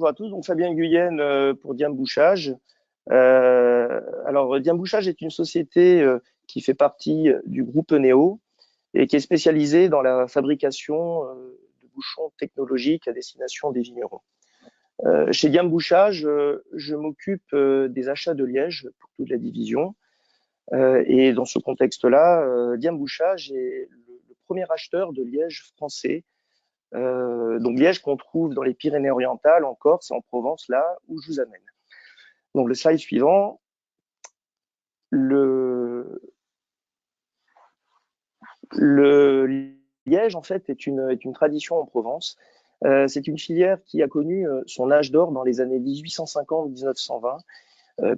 bonjour à tous. Donc Fabien Guyenne pour Diam Bouchage. Alors Diam Bouchage est une société qui fait partie du groupe Néo et qui est spécialisée dans la fabrication de bouchons technologiques à destination des vignerons. Chez Diam Bouchage, je m'occupe des achats de liège pour toute la division. Et dans ce contexte-là, Diam Bouchage est le premier acheteur de liège français. Donc liège qu'on trouve dans les Pyrénées-Orientales, en Corse et en Provence, là où je vous amène. Donc le slide suivant, le liège en fait est une tradition en Provence. C'est une filière qui a connu son âge d'or dans les années 1850-1920,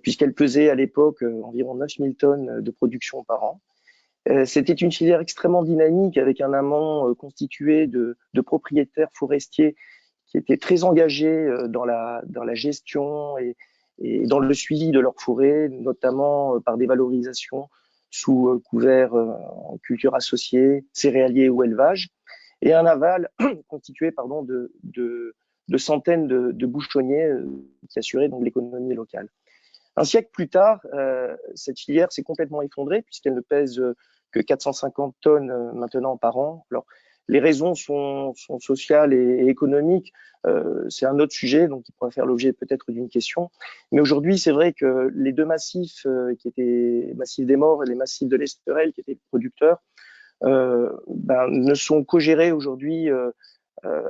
puisqu'elle pesait à l'époque environ 9000 tonnes de production par an. C'était une filière extrêmement dynamique avec un amont constitué de propriétaires forestiers qui étaient très engagés dans la gestion et dans le suivi de leur forêt, notamment par des valorisations sous couvert en culture associée, céréalier ou élevage, et un aval constitué de centaines de bouchonniers qui assuraient donc l'économie locale. Un siècle plus tard, cette filière s'est complètement effondrée puisqu'elle ne pèse que 450 tonnes maintenant par an. Alors, les raisons sont sociales et économiques. C'est un autre sujet, donc il pourrait faire l'objet peut-être d'une question. Mais aujourd'hui, c'est vrai que les deux massifs qui étaient le massif des Maures et les massifs de l'Esterel, qui étaient producteurs, ne sont co-gérés aujourd'hui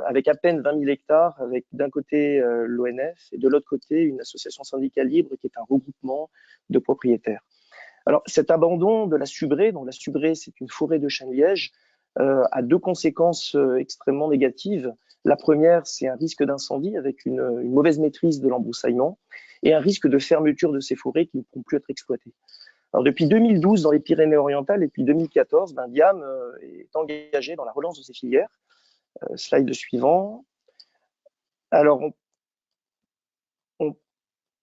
avec à peine 20 000 hectares, avec d'un côté l'ONF et de l'autre côté une association syndicale libre qui est un regroupement de propriétaires. Alors cet abandon de la Subrée, donc la Subrée c'est une forêt de chêne-liège, a deux conséquences extrêmement négatives. La première, c'est un risque d'incendie avec une mauvaise maîtrise de l'embroussaillement et un risque de fermeture de ces forêts qui ne pourront plus être exploitées. Alors depuis 2012 dans les Pyrénées-Orientales et depuis 2014, Diam est engagé dans la relance de ces filières. Slide suivant. Alors, on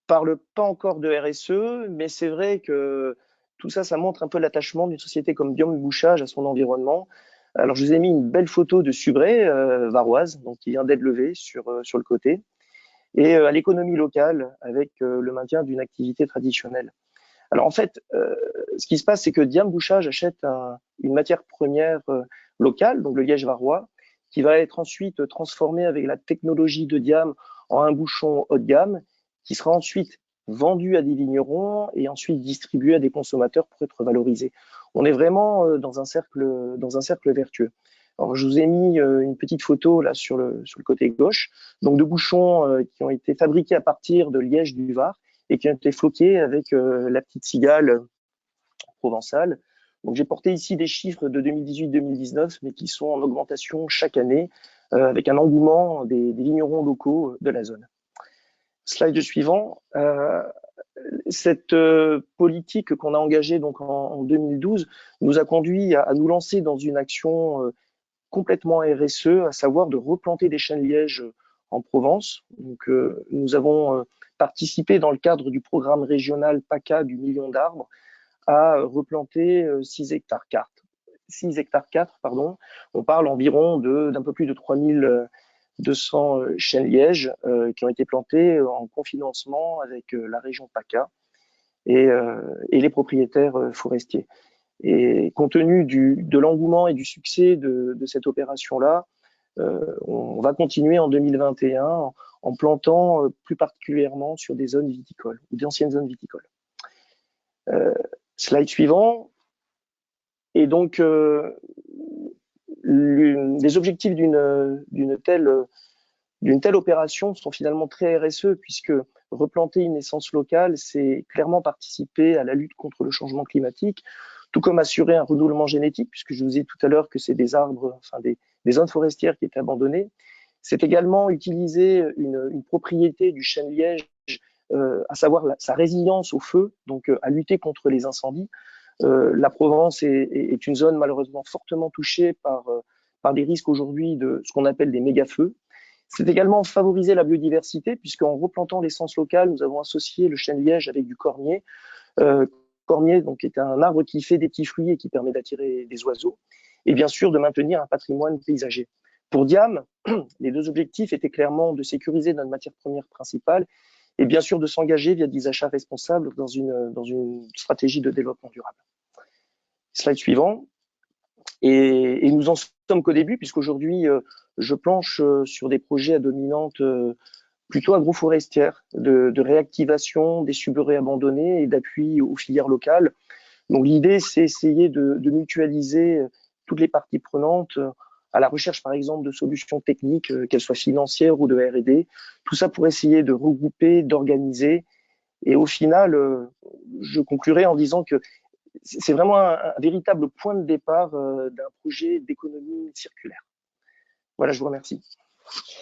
parle pas encore de RSE, mais c'est vrai que tout ça, ça montre un peu l'attachement d'une société comme Diam Bouchage à son environnement. Alors, je vous ai mis une belle photo de Subrée, varoise, donc qui vient d'être levée sur le côté, et à l'économie locale avec le maintien d'une activité traditionnelle. Alors, en fait, ce qui se passe, c'est que Diam Bouchage achète une matière première locale, donc le liège varois, qui va être ensuite transformé avec la technologie de Diam en un bouchon haut de gamme, qui sera ensuite vendu à des vignerons et ensuite distribué à des consommateurs pour être valorisé. On est vraiment dans un cercle vertueux. Alors, je vous ai mis une petite photo là sur le côté gauche, donc de bouchons qui ont été fabriqués à partir de liège du Var et qui ont été floqués avec la petite cigale provençale. Donc j'ai porté ici des chiffres de 2018-2019, mais qui sont en augmentation chaque année, avec un engouement des vignerons locaux de la zone. Slide suivant. Cette politique qu'on a engagée donc en 2012 nous a conduit à nous lancer dans une action complètement RSE, à savoir de replanter des chênes-lièges en Provence. Donc nous avons participé dans le cadre du programme régional PACA du million d'arbres à replanter 6 hectares 4. 6 hectares 4, pardon. On parle environ d'un peu plus de 3200 chênes-lièges qui ont été plantés en cofinancement avec la région PACA et les propriétaires forestiers. Et compte tenu de l'engouement et du succès de cette opération-là, on va continuer en 2021 en plantant plus particulièrement sur des zones viticoles, d'anciennes zones viticoles. Slide suivant. Et donc, les objectifs d'une telle opération sont finalement très RSE, puisque replanter une essence locale, c'est clairement participer à la lutte contre le changement climatique, tout comme assurer un renouvellement génétique, puisque je vous ai dit tout à l'heure que c'est des arbres, enfin des zones forestières qui étaient abandonnées. C'est également utiliser une propriété du chêne-liège, à savoir sa résilience au feu, donc à lutter contre les incendies. La Provence est une zone malheureusement fortement touchée par des risques aujourd'hui de ce qu'on appelle des méga-feux. C'est également favoriser la biodiversité, puisqu'en replantant l'essence locale, nous avons associé le chêne-liège avec du cornier. Cornier donc, est un arbre qui fait des petits fruits et qui permet d'attirer des oiseaux. Et bien sûr, de maintenir un patrimoine paysager. Pour Diam, les deux objectifs étaient clairement de sécuriser notre matière première principale et bien sûr de s'engager via des achats responsables dans une stratégie de développement durable. Slide suivant. Et nous en sommes qu'au début, puisqu'aujourd'hui, je planche sur des projets à dominante plutôt agroforestière, de réactivation des subrés abandonnés et d'appui aux filières locales. Donc l'idée, c'est essayer de mutualiser toutes les parties prenantes à la recherche, par exemple, de solutions techniques, qu'elles soient financières ou de R&D. Tout ça pour essayer de regrouper, d'organiser. Et au final, je conclurai en disant que c'est vraiment un véritable point de départ d'un projet d'économie circulaire. Voilà, je vous remercie.